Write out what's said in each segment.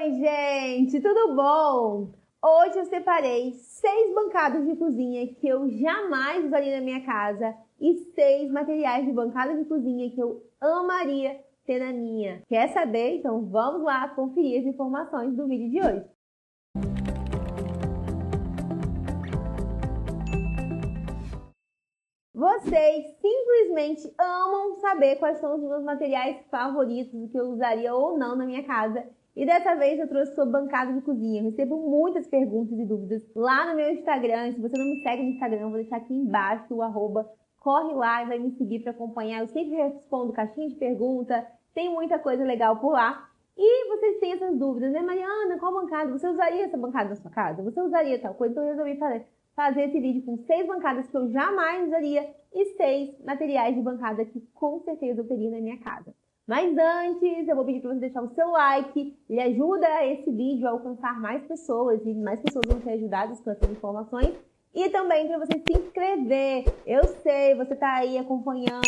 Oi, gente, tudo bom? Hoje eu separei 6 bancadas de cozinha que eu jamais usaria na minha casa e 6 materiais de bancada de cozinha que eu amaria ter na minha. Quer saber? Então vamos lá conferir as informações do vídeo de hoje. Vocês simplesmente amam saber quais são os meus materiais favoritos que eu usaria ou não na minha casa. E dessa vez eu trouxe sua bancada de cozinha. Eu recebo muitas perguntas e dúvidas lá no meu Instagram. Se você não me segue no Instagram, eu vou deixar aqui embaixo o arroba. Corre lá e vai me seguir para acompanhar. Eu sempre respondo caixinha de pergunta. Tem muita coisa legal por lá. E vocês têm essas dúvidas, né? Mariana, qual bancada? Você usaria essa bancada na sua casa? Você usaria tal coisa? Então eu resolvi fazer esse vídeo com 6 bancadas que eu jamais usaria e 6 materiais de bancada que com certeza eu teria na minha casa. Mas antes, eu vou pedir para você deixar o seu like, ele ajuda esse vídeo a alcançar mais pessoas e mais pessoas vão ser ajudadas com essas informações. E também para você se inscrever. Eu sei, você está aí acompanhando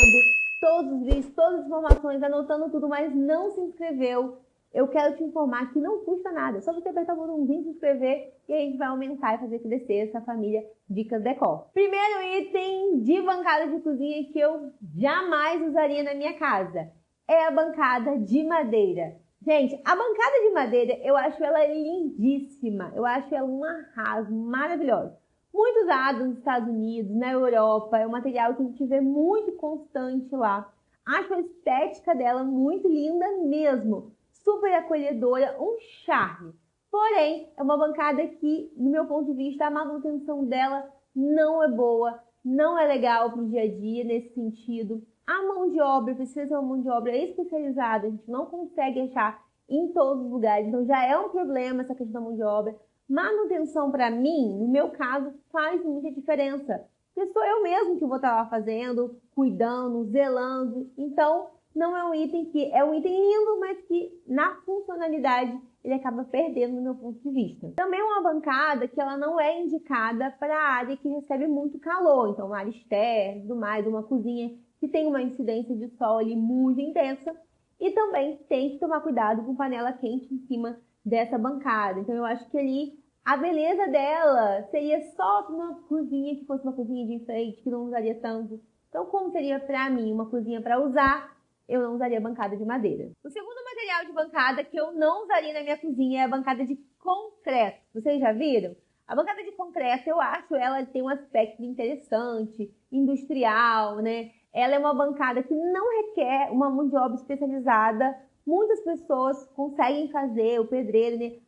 todos os vídeos, todas as informações, anotando tudo, mas não se inscreveu. Eu quero te informar que não custa nada, é só você apertar o botãozinho de se inscrever e a gente vai aumentar e fazer crescer essa família Dicas Decor. Primeiro item de bancada de cozinha que eu jamais usaria na minha casa é a bancada de madeira. Gente, a bancada de madeira eu acho ela lindíssima, eu acho ela um arraso maravilhoso. Muito usado nos Estados Unidos, na Europa, é um material que a gente vê muito constante lá. Acho a estética dela muito linda mesmo. Super acolhedora, um charme. Porém, é uma bancada que, no meu ponto de vista, a manutenção dela não é boa, não é legal para o dia a dia nesse sentido. A mão de obra precisa ser uma mão de obra especializada, a gente não consegue achar em todos os lugares, então já é um problema essa questão da mão de obra. Manutenção, para mim, no meu caso, faz muita diferença, porque sou eu mesmo que vou estar lá fazendo, cuidando, zelando, então não é um item que é um item lindo, mas que na funcionalidade ele acaba perdendo no meu ponto de vista. Também é uma bancada que ela não é indicada para a área que recebe muito calor, então uma área externa, tudo mais, uma cozinha que tem uma incidência de sol ali muito intensa. E também tem que tomar cuidado com panela quente em cima dessa bancada. Então eu acho que ali a beleza dela seria só uma cozinha que fosse uma cozinha de enfeite, que não usaria tanto. Então como seria para mim uma cozinha para usar, eu não usaria bancada de madeira. O segundo material de bancada que eu não usaria na minha cozinha é a bancada de concreto. Vocês já viram? A bancada de concreto, eu acho ela tem um aspecto interessante, industrial, né? Ela é uma bancada que não requer uma mão de obra especializada. Muitas pessoas conseguem fazer, o pedreiro, né?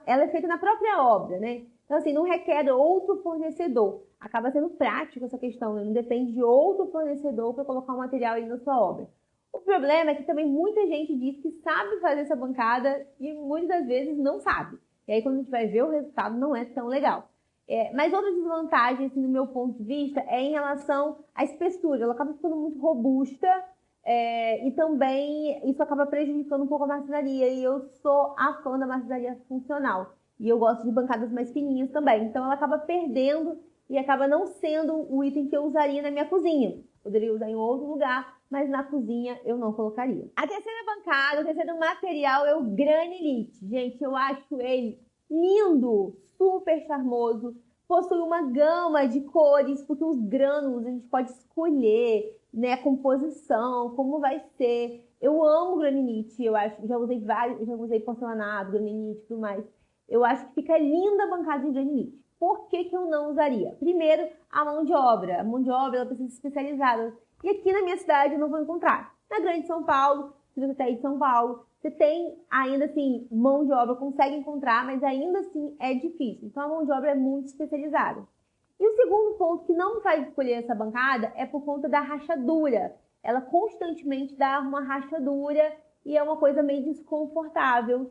Ela é feita na própria obra, né? Então, assim, não requer outro fornecedor. Acaba sendo prático essa questão, né? Não depende de outro fornecedor para colocar o material aí na sua obra. O problema é que também muita gente diz que sabe fazer essa bancada e muitas das vezes não sabe. E aí quando a gente vai ver o resultado não é tão legal. Mas outra desvantagem, assim, do meu ponto de vista, é em relação à espessura. Ela acaba ficando muito robusta e também isso acaba prejudicando um pouco a marcenaria. E eu sou a fã da marcenaria funcional. E eu gosto de bancadas mais fininhas também. Então ela acaba perdendo e acaba não sendo o item que eu usaria na minha cozinha. Poderia usar em outro lugar, mas na cozinha eu não colocaria. A terceira bancada, o terceiro material é o granilite. Gente, eu acho ele lindo, super charmoso. Possui uma gama de cores, porque os grânulos a gente pode escolher, né, a composição, como vai ser. Eu amo granilite, eu acho, já usei porcelanato, granilite e tudo mais. Eu acho que fica linda a bancada de granilite. Por que eu não usaria? Primeiro, a mão de obra. A mão de obra ela precisa ser especializada. E aqui na minha cidade eu não vou encontrar. Na Grande São Paulo, se você está aí de São Paulo, você tem ainda assim mão de obra, consegue encontrar, mas ainda assim é difícil. Então a mão de obra é muito especializada. E o segundo ponto que não me faz escolher essa bancada é por conta da rachadura. Ela constantemente dá uma rachadura e é uma coisa meio desconfortável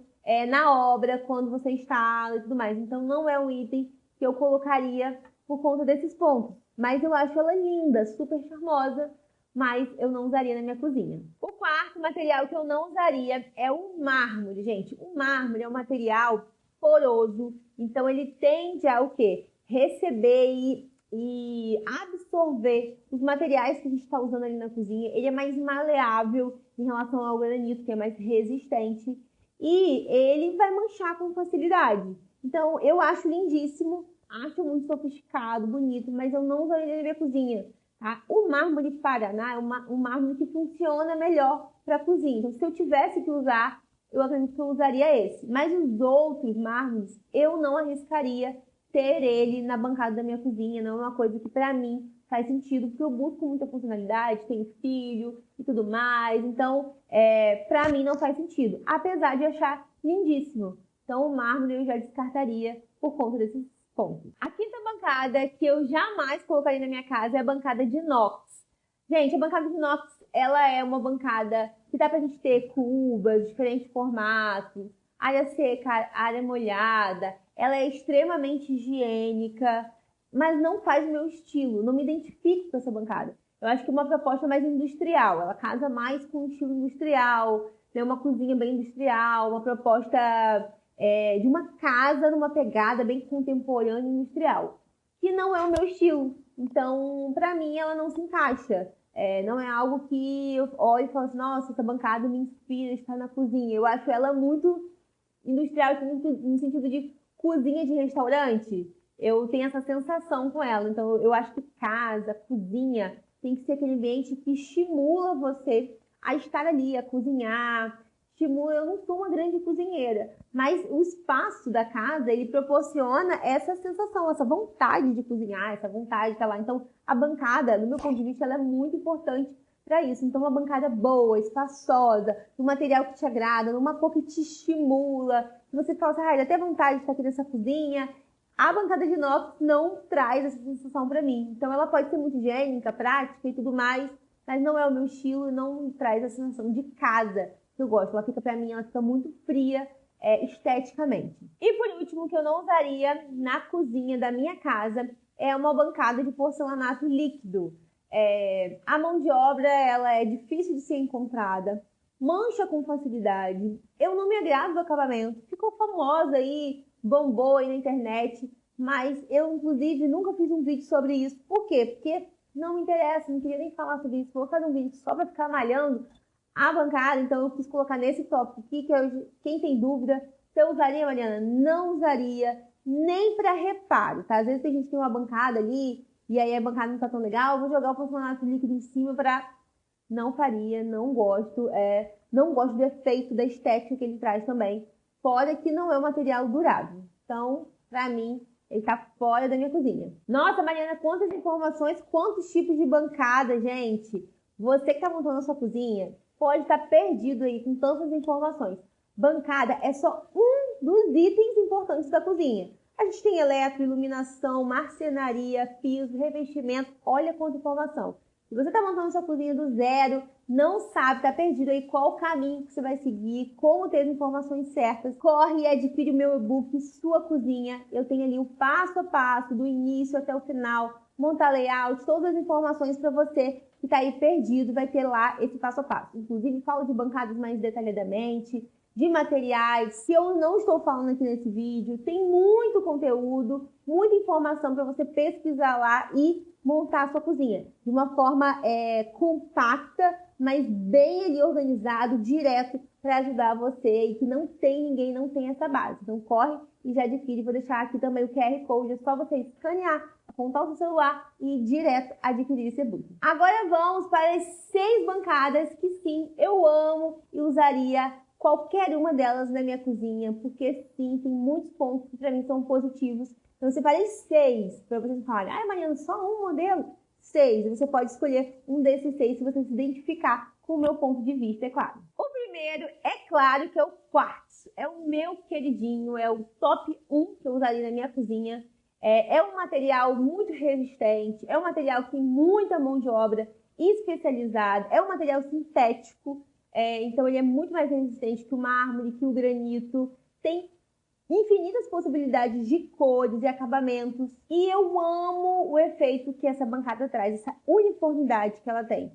na obra, quando você instala e tudo mais. Então não é um item que eu colocaria por conta desses pontos. Mas eu acho ela linda, super charmosa, mas eu não usaria na minha cozinha. O quarto material que eu não usaria é o mármore, gente. O mármore é um material poroso, então ele tende a o quê? Receber e absorver os materiais que a gente está usando ali na cozinha. Ele é mais maleável em relação ao granito, que é mais resistente. e ele vai manchar com facilidade. Então, eu acho lindíssimo, acho muito sofisticado, bonito, mas eu não usaria na minha cozinha. Tá? O mármore Paraná é um mármore que funciona melhor para cozinha. Então, se eu tivesse que usar, eu acredito que eu usaria esse. Mas os outros mármores, eu não arriscaria ter ele na bancada da minha cozinha. Não é uma coisa que, para mim, faz sentido, porque eu busco muita funcionalidade, tenho filho e tudo mais. Então, para mim, não faz sentido. Apesar de achar lindíssimo. Então, o mármore eu já descartaria por conta desses pontos. A quinta bancada que eu jamais colocaria na minha casa é a bancada de inox. Gente, a bancada de inox, ela é uma bancada que dá pra gente ter cubas, diferentes formatos, área seca, área molhada. Ela é extremamente higiênica, mas não faz o meu estilo. Não me identifico com essa bancada. Eu acho que é uma proposta mais industrial. Ela casa mais com o estilo industrial, tem uma cozinha bem industrial, uma proposta de uma casa numa pegada bem contemporânea e industrial, que não é o meu estilo. Então, para mim, ela não se encaixa. Não é algo que eu olho e falo assim, nossa, essa bancada me inspira a estar na cozinha. Eu acho ela muito industrial no sentido de cozinha de restaurante. Eu tenho essa sensação com ela. Então, eu acho que casa, cozinha, tem que ser aquele ambiente que estimula você a estar ali, a cozinhar. Estimula, eu não sou uma grande cozinheira, mas o espaço da casa, ele proporciona essa sensação, essa vontade de cozinhar, essa vontade de estar lá. Então, a bancada, do meu ponto de vista, ela é muito importante para isso. Então, uma bancada boa, espaçosa, um material que te agrada, numa cor que te estimula. Você fala assim, dá até vontade de estar aqui nessa cozinha. A bancada de inox não traz essa sensação para mim. Então, ela pode ser muito higiênica, prática e tudo mais, mas não é o meu estilo e não traz a sensação de casa que eu gosto. Ela fica, pra mim, ela fica muito fria esteticamente. E por último, que eu não usaria na cozinha da minha casa é uma bancada de porcelanato líquido. A mão de obra, ela é difícil de ser encontrada, mancha com facilidade. Eu não me agrado do acabamento. Ficou famosa aí, bombou aí na internet, mas eu, inclusive, nunca fiz um vídeo sobre isso. Por quê? Porque não me interessa, não queria nem falar sobre isso. Vou fazer um vídeo só pra ficar malhando a bancada, então eu quis colocar nesse tópico aqui, quem tem dúvida, se eu usaria, Mariana, não usaria, nem para reparo, tá? Às vezes tem gente que tem uma bancada ali, e aí a bancada não tá tão legal, vou jogar o porcelanato líquido em cima para... Não faria, não gosto, não gosto do efeito, da estética que ele traz também, fora que não é um material durável. Então, para mim, ele tá fora da minha cozinha. Nossa, Mariana, quantas informações, quantos tipos de bancada, gente! Você que tá montando a sua cozinha, pode estar perdido aí com tantas informações. Bancada é só um dos itens importantes da cozinha. A gente tem eletro, iluminação, marcenaria, piso, revestimento. Olha quanta informação. Se você está montando sua cozinha do zero, não sabe, está perdido aí qual o caminho que você vai seguir, como ter as informações certas, corre e adquire o meu e-book Sua Cozinha. Eu tenho ali o passo a passo, do início até o final, montar layout, todas as informações para você que está aí perdido, vai ter lá esse passo a passo. Inclusive, falo de bancadas mais detalhadamente, de materiais, que eu não estou falando aqui nesse vídeo. Tem muito conteúdo, muita informação para você pesquisar lá e montar a sua cozinha de uma forma compacta, mas bem ali organizado, direto, para ajudar você e que não tem ninguém, não tem essa base. Então corre e já adquire. Vou deixar aqui também o QR Code, é só você escanear, apontar o seu celular e ir direto adquirir esse e-book. Agora vamos para as 6 bancadas que sim, eu amo e usaria qualquer uma delas na minha cozinha, porque sim, tem muitos pontos que para mim são positivos. Então eu separei 6 para vocês falarem, Mariana, só um modelo? 6. Você pode escolher um desses 6 se você se identificar com o meu ponto de vista, é claro. O primeiro, é claro, que é o quartzo. É o meu queridinho, é o top 1 que eu usaria na minha cozinha. É um material muito resistente, é um material que tem muita mão de obra especializada, é um material sintético, então ele é muito mais resistente que o mármore, que o granito. Tem infinitas possibilidades de cores e acabamentos. E eu amo o efeito que essa bancada traz, essa uniformidade que ela tem.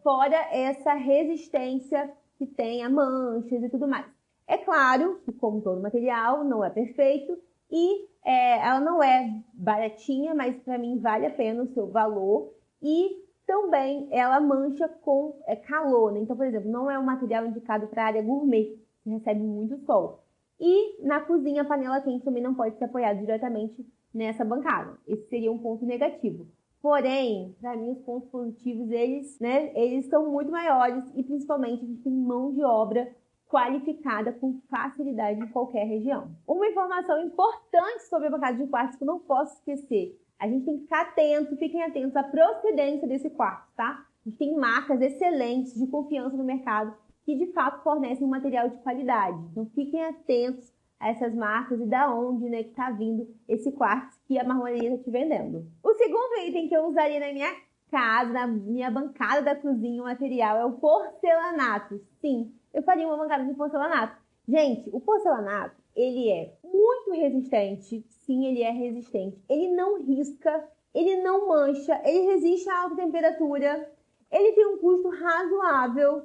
Fora essa resistência que tem a manchas e tudo mais. É claro que, como todo material, não é perfeito e ela não é baratinha, mas para mim vale a pena o seu valor. E também ela mancha com calor, né? Então, por exemplo, não é um material indicado para área gourmet. que recebe muito sol. E na cozinha, a panela quente também não pode ser apoiada diretamente nessa bancada. Esse seria um ponto negativo. Porém, para mim, os pontos positivos, eles são muito maiores e, principalmente, a gente tem mão de obra qualificada com facilidade em qualquer região. Uma informação importante sobre a bancada de quartzo que eu não posso esquecer. A gente tem que ficar atento, fiquem atentos à procedência desse quartzo, tá? A gente tem marcas excelentes de confiança no mercado que, de fato, fornecem um material de qualidade. Então, fiquem atentos a essas marcas e da onde, que está vindo esse quartzo que a marmoraria está te vendendo. O segundo item que eu usaria na minha casa, na minha bancada da cozinha, o material é o porcelanato. Sim, eu faria uma bancada de porcelanato. Gente, o porcelanato, ele é muito resistente. Sim, ele é resistente. Ele não risca, ele não mancha, ele resiste a alta temperatura. Ele tem um custo razoável.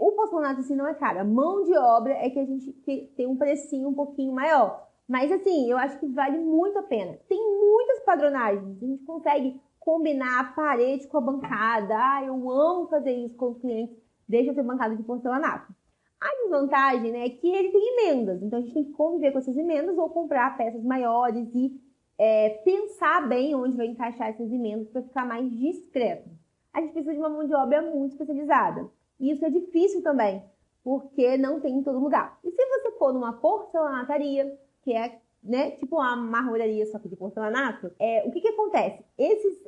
O porcelanato assim não é caro. A mão de obra é que a gente tem um precinho um pouquinho maior. Mas assim, eu acho que vale muito a pena. Tem muitas padronagens. A gente consegue combinar a parede com a bancada. Eu amo fazer isso com os clientes. Deixa eu ter bancada de porcelanato. A desvantagem, é que ele tem emendas. Então a gente tem que conviver com essas emendas ou comprar peças maiores e pensar bem onde vai encaixar essas emendas para ficar mais discreto. A gente precisa de uma mão de obra muito especializada. E isso é difícil também, porque não tem em todo lugar. E se você for numa porcelanataria, que é tipo uma marmoraria só que de porcelanato, o que acontece?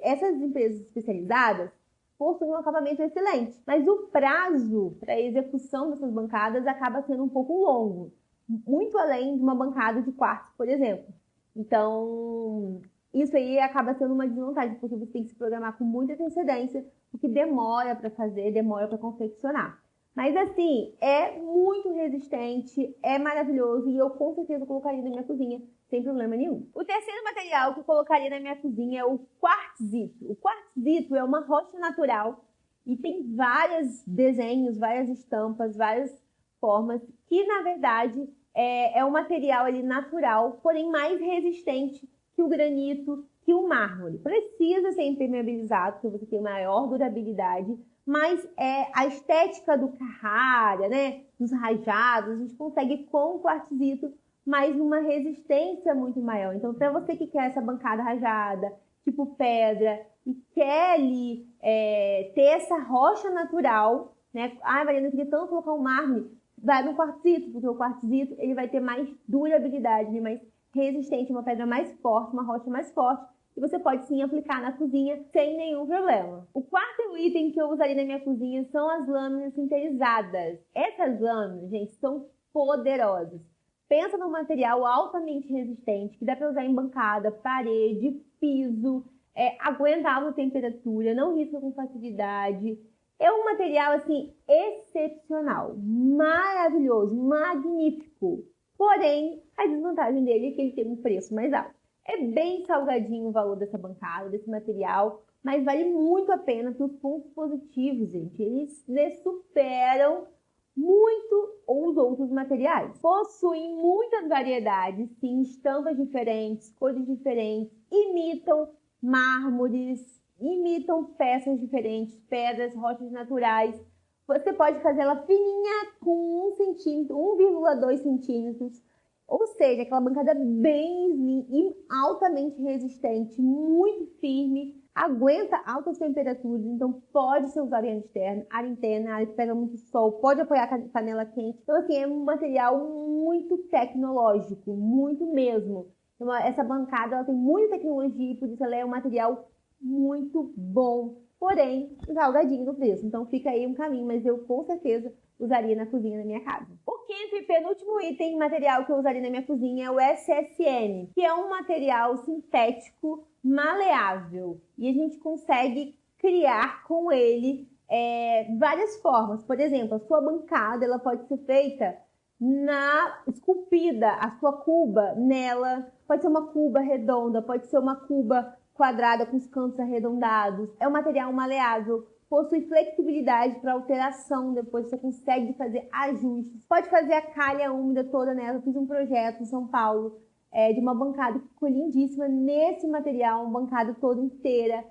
Essas empresas especializadas possuem um acabamento excelente, mas o prazo para a execução dessas bancadas acaba sendo um pouco longo, muito além de uma bancada de quartzo, por exemplo. Então, isso aí acaba sendo uma desvantagem, porque você tem que se programar com muita antecedência, porque demora para fazer, demora para confeccionar. Mas assim, é muito resistente, é maravilhoso e eu com certeza colocaria na minha cozinha sem problema nenhum. O terceiro material que eu colocaria na minha cozinha é o quartzito. O quartzito é uma rocha natural e tem vários desenhos, várias estampas, várias formas, que na verdade é um material ali natural, porém mais resistente que o granito, que o mármore. Precisa ser impermeabilizado para você ter maior durabilidade, mas a estética do Carrara, dos rajados, a gente consegue com o quartzito, mas numa resistência muito maior. Então, para você que quer essa bancada rajada, tipo pedra, e quer ali ter essa rocha natural, Mariana, eu queria tanto colocar um mármore, vai no quartzito, porque o quartzito ele vai ter mais durabilidade, mais resistente, uma pedra mais forte, uma rocha mais forte, e você pode sim aplicar na cozinha sem nenhum problema. O quarto item que eu usaria na minha cozinha são as lâminas sinterizadas. Essas lâminas, gente, são poderosas. Pensa num material altamente resistente, que dá para usar em bancada, parede, piso, aguenta alta temperatura, não risca com facilidade. É um material, assim, excepcional, maravilhoso, magnífico. Porém, a desvantagem dele é que ele tem um preço mais alto. É bem salgadinho o valor dessa bancada, desse material, mas vale muito a pena pelos pontos positivos, gente. Eles superam muito os outros materiais. Possuem muitas variedades, sim, estampas diferentes, cores diferentes, imitam mármores, imitam peças diferentes, pedras, rochas naturais. Você pode fazer ela fininha com 1 centímetro, 1,2 centímetros. Ou seja, aquela bancada bem slim e altamente resistente, muito firme, aguenta altas temperaturas, então pode ser usado em área interna, área que pega muito sol, pode apoiar a panela quente. Então, assim, é um material muito tecnológico, muito mesmo. Então, essa bancada ela tem muita tecnologia e por isso ela é um material muito bom, porém salgadinho no preço. Então fica aí um caminho, mas eu com certeza usaria na cozinha da minha casa. O quinto e penúltimo item material que eu usaria na minha cozinha é o SSN, que é um material sintético maleável e a gente consegue criar com ele várias formas. Por exemplo, a sua bancada ela pode ser feita esculpida, a sua cuba nela, pode ser uma cuba redonda, pode ser uma cuba quadrada com os cantos arredondados. É um material maleável, possui flexibilidade para alteração, depois você consegue fazer ajustes. Pode fazer a calha úmida toda nela. Eu fiz um projeto em São Paulo de uma bancada que ficou lindíssima nesse material, uma bancada toda inteira.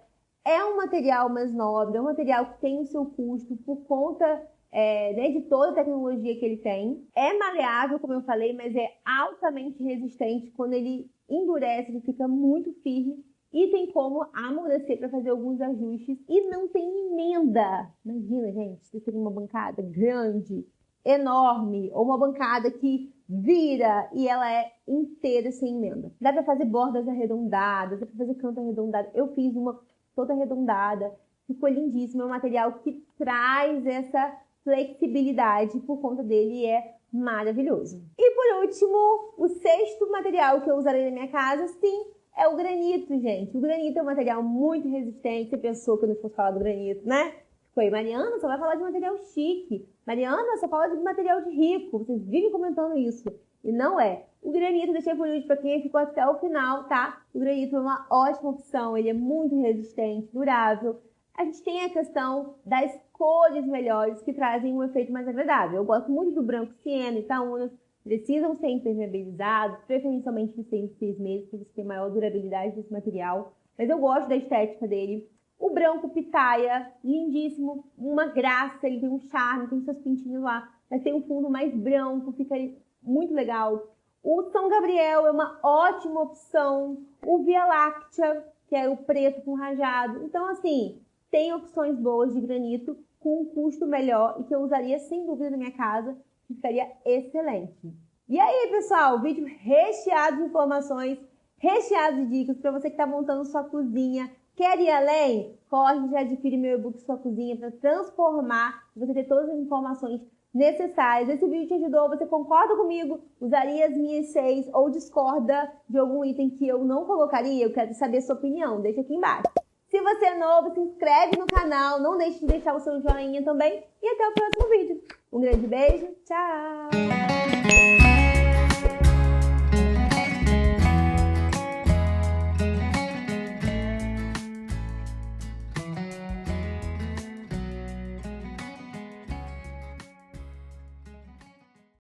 É um material mais nobre, é um material que tem o seu custo por conta né, de toda a tecnologia que ele tem. É maleável, como eu falei, mas é altamente resistente. Quando ele endurece, ele fica muito firme e tem como amolecer para fazer alguns ajustes. E não tem emenda. Imagina, gente, você tem uma bancada grande, enorme, ou uma bancada que vira e ela é inteira sem emenda. Dá para fazer bordas arredondadas, dá para fazer canto arredondado. Eu fiz uma toda arredondada, ficou lindíssimo. É um material que traz essa flexibilidade, por conta dele é maravilhoso. E por último, o sexto material que eu usarei na minha casa, sim, é o granito, gente. O granito é um material muito resistente. Você pensou que eu não fosse falar do granito, né? Foi, Mariana, só vai falar de material chique. Mariana, só fala de material de rico. Vocês vivem comentando isso. E não é. O granito, deixei por último para quem ficou até o final, tá? O granito é uma ótima opção. Ele é muito resistente, durável. A gente tem a questão das cores melhores que trazem um efeito mais agradável. Eu gosto muito do branco siena e Itaúnas. Precisam ser impermeabilizados, preferencialmente de 6 meses, para você ter maior durabilidade desse material. Mas eu gosto da estética dele. O branco pitaia, lindíssimo, uma graça, ele tem um charme, tem seus pintinhos lá, mas tem um fundo mais branco, fica muito legal. O São Gabriel é uma ótima opção. O Via Láctea, que é o preto com rajado. Então, assim, tem opções boas de granito com um custo melhor e que eu usaria sem dúvida na minha casa, que ficaria excelente. E aí, pessoal, vídeo recheado de informações, recheado de dicas para você que está montando sua cozinha. Quer ir além? Corre, já adquire meu e-book Sua Cozinha para transformar, você ter todas as informações necessárias. Esse vídeo te ajudou? Você concorda comigo? Usaria as minhas 6 ou discorda de algum item que eu não colocaria? Eu quero saber a sua opinião. Deixa aqui embaixo. Se você é novo, se inscreve no canal. Não deixe de deixar o seu joinha também. E até o próximo vídeo. Um grande beijo. Tchau!